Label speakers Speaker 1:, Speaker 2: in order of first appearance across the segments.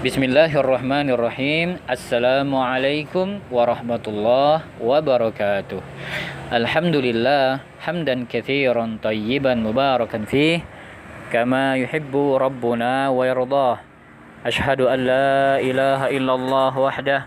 Speaker 1: Bismillahirrahmanirrahim. Assalamualaikum warahmatullahi wabarakatuh. Alhamdulillah hamdan katsiran tayyiban mubarakan fih kama yuhibbu rabbuna wa yardah. Ashhadu an la ilaha illallah wahdah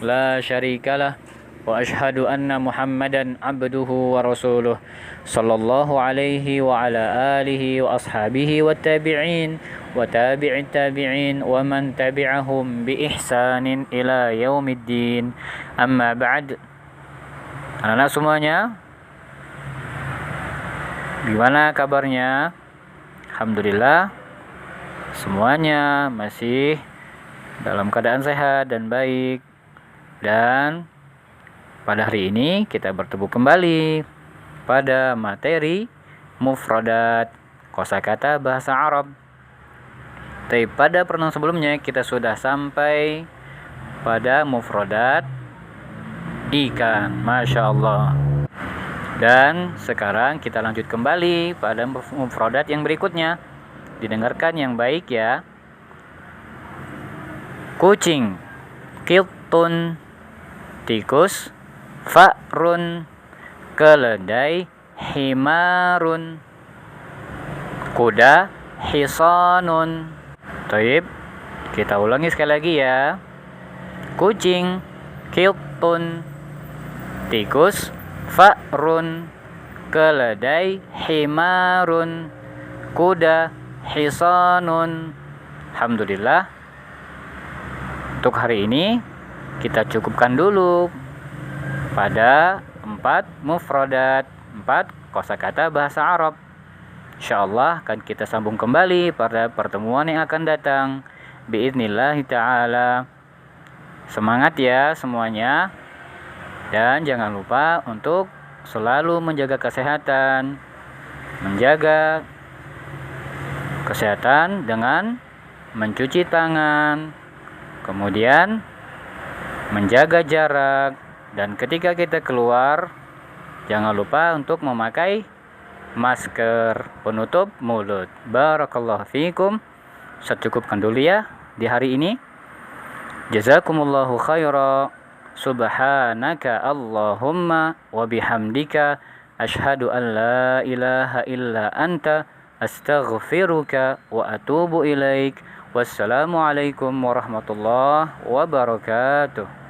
Speaker 1: la syarikalah wa ashhadu anna Muhammadan abduhu wa rasuluh sallallahu alaihi wa ala alihi wa ashabihi wa tabi'in wa tabi'in tabi'in wa man tabi'ahum bi ihsanin ila yaumiddin. Amma ba'd. Anak-anak semuanya, gimana kabarnya? Alhamdulillah semuanya masih dalam keadaan sehat dan baik. Dan pada hari ini kita bertemu kembali pada materi mufradat kosakata bahasa Arab. Tapi pada pertemuan sebelumnya kita sudah sampai pada mufradat ikan, Masya Allah. Dan sekarang kita lanjut kembali pada mufradat yang berikutnya. Didengarkan yang baik ya. Kucing, qiltun, tikus, fa'run, keledai, himarun, kuda, hisanun. Taib, kita ulangi sekali lagi ya. Kucing, qiltun, tikus, fa'run, keledai, himarun, kuda, hisanun. Alhamdulillah, untuk hari ini kita cukupkan dulu pada 4 mufradat, 4 kosakata bahasa Arab. Insyaallah akan kita sambung kembali pada pertemuan yang akan datang biidznillah ta'ala. Semangat ya semuanya, dan jangan lupa untuk selalu menjaga kesehatan. Menjaga kesehatan dengan mencuci tangan, kemudian menjaga jarak, dan ketika kita keluar jangan lupa untuk memakai masker penutup mulut. Barakallahu fiikum. Saya cukupkan dulu ya di hari ini. Jazakumullahu khaira. Subhanaka Allahumma wa bihamdika asyhadu an la ilaha illa anta astaghfiruka wa atubu ilaik. Wassalamualaikum warahmatullahi wabarakatuh.